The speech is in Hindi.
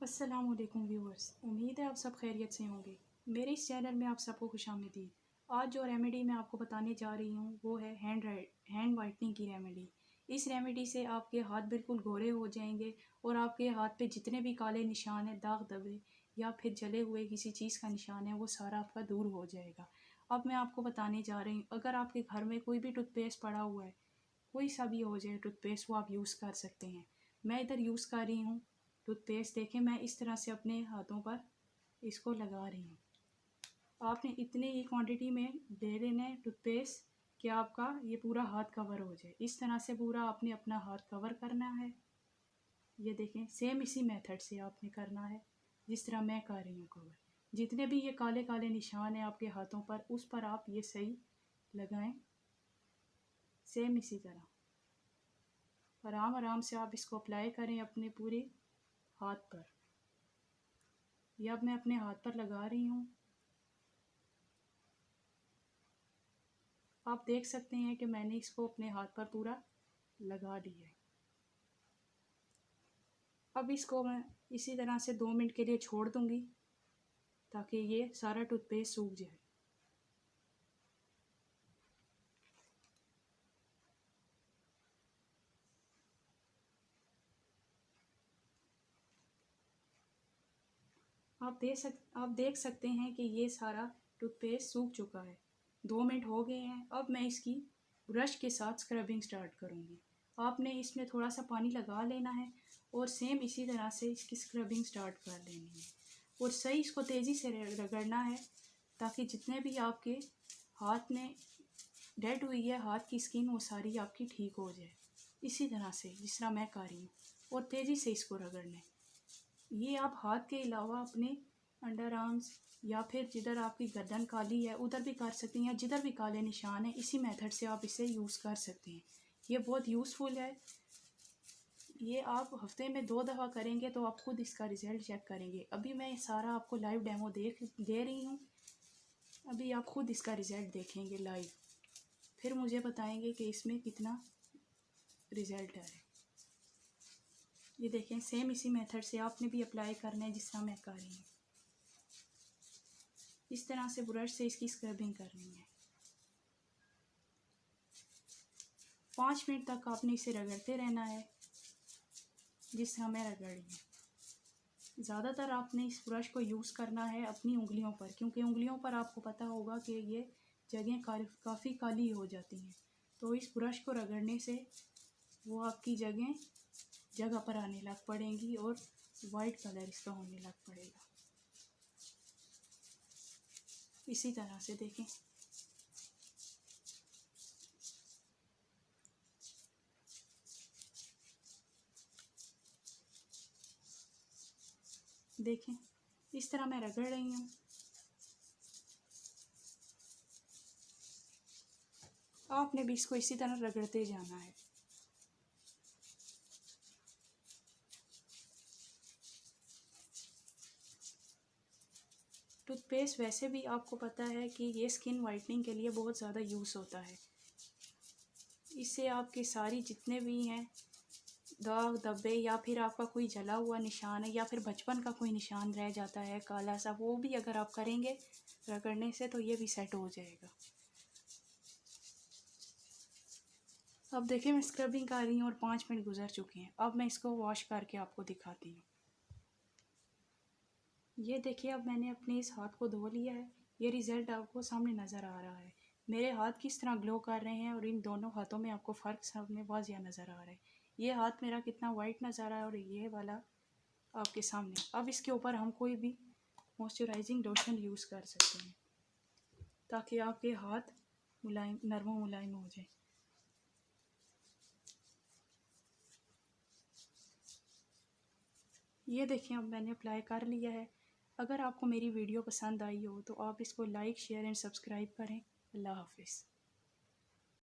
अस्सलामुअलैकुम व्यूअर्स, उम्मीद है आप सब खैरियत से होंगे। मेरे इस चैनल में आप सबको खुशामदीद। आज जो रेमेडी मैं आपको बताने जा रही हूँ वो है हैंड वाइटनिंग की रेमेडी। इस रेमेडी से आपके हाथ बिल्कुल गोरे हो जाएंगे और आपके हाथ पे जितने भी काले निशान हैं, दाग धब्बे या फिर जले हुए किसी चीज़ का निशान है, वो सारा आपका दूर हो जाएगा। अब मैं आपको बताने जा रही हूँ, अगर आपके घर में कोई भी टूथपेस्ट पड़ा हुआ है, कोई सा भी हो जाए टूथपेस्ट, वो आप यूज़ कर सकते हैं। मैं इधर यूज़ कर रही हूँ टूथपेस्ट। देखें, मैं इस तरह से अपने हाथों पर इसको लगा रही हूँ। आपने इतनी ही क्वांटिटी में दे देना है टूथपेस्ट कि आपका ये पूरा हाथ कवर हो जाए। इस तरह से पूरा आपने अपना हाथ कवर करना है। ये देखें, सेम इसी मेथड से आपने करना है जिस तरह मैं कर रही हूँ कवर। जितने भी ये काले काले निशान हैं आपके हाथों पर, उस पर आप ये सही लगाएं, सेम इसी तरह आराम आराम से आप इसको अप्लाई करें अपने पूरे हाथ पर। यह अब मैं अपने हाथ पर लगा रही हूँ। आप देख सकते हैं कि मैंने इसको अपने हाथ पर पूरा लगा दिया है। अब इसको मैं इसी तरह से 2 मिनट के लिए छोड़ दूँगी ताकि ये सारा टूथपेस्ट सूख जाए। आप देख सकते हैं कि ये सारा टूथपेस्ट सूख चुका है। 2 मिनट हो गए हैं। अब मैं इसकी ब्रश के साथ स्क्रबिंग स्टार्ट करूँगी। आपने इसमें थोड़ा सा पानी लगा लेना है और सेम इसी तरह से इसकी स्क्रबिंग स्टार्ट कर लेनी है और सही इसको तेज़ी से रगड़ना है ताकि जितने भी आपके हाथ में डेड हुई है हाथ की स्किन, वो सारी आपकी ठीक हो जाए। इसी तरह से जिस तरह मैं कर रही हूँ और तेज़ी से इसको रगड़ना है। ये आप हाथ के अलावा अपने अंडर आर्म्स या फिर जिधर आपकी गर्दन काली है उधर भी कर सकती हैं। जिधर भी काले निशान है, इसी मेथड से आप इसे यूज़ कर सकते हैं। ये बहुत यूज़फुल है। ये आप हफ्ते में 2 दफ़ा करेंगे तो आप खुद इसका रिज़ल्ट चेक करेंगे। अभी मैं सारा आपको लाइव डेमो दे रही हूँ। अभी आप खुद इसका रिज़ल्ट देखेंगे लाइव, फिर मुझे बताएंगे कि इसमें कितना रिज़ल्ट है। ये देखें, सेम इसी मेथड से आपने भी अप्लाई करना है जिस तरह मैं कर रही हूँ। इस तरह से ब्रश से इसकी स्क्रबिंग करनी है। 5 मिनट तक आपने इसे रगड़ते रहना है जिस तरह मैं रगड़ रही हूँ। ज़्यादातर आपने इस ब्रश को यूज़ करना है अपनी उंगलियों पर, क्योंकि उंगलियों पर आपको पता होगा कि ये जगहें काफ़ी काली हो जाती हैं। तो इस ब्रश को रगड़ने से वो आपकी जगह पर आने लग पड़ेंगी और वाइट कलर इसका होने लग पड़ेगा। इसी तरह से देखें, देखें इस तरह मैं रगड़ रही हूँ। आपने भी इसको इसी तरह रगड़ते जाना है। टूथपेस्ट वैसे भी आपको पता है कि ये स्किन वाइटनिंग के लिए बहुत ज़्यादा यूज़ होता है। इससे आपके सारी जितने भी हैं दाग धब्बे या फिर आपका कोई जला हुआ निशान है या फिर बचपन का कोई निशान रह जाता है काला सा, वो भी अगर आप करेंगे रगड़ने से तो ये भी सेट हो जाएगा। अब देखिए, मैं स्क्रबिंग कर रही हूँ और 5 मिनट गुजर चुके हैं। अब मैं इसको वॉश करके आपको दिखाती हूँ। ये देखिए, अब मैंने अपने इस हाथ को धो लिया है। ये रिज़ल्ट आपको सामने नज़र आ रहा है। मेरे हाथ किस तरह ग्लो कर रहे हैं और इन दोनों हाथों में आपको फ़र्क सामने वाज़िया नज़र आ रहा है। ये हाथ मेरा कितना वाइट नज़र आ रहा है और ये वाला आपके सामने। अब इसके ऊपर हम कोई भी मॉइस्चराइजिंग लोशन यूज़ कर सकते हैं ताकि आपके हाथ मुलायम, नरम मुलायम हो जाए। ये देखिए, अब मैंने अप्लाई कर लिया है। अगर आपको मेरी वीडियो पसंद आई हो तो आप इसको लाइक, शेयर एंड सब्सक्राइब करें। अल्लाह हाफ़िज़।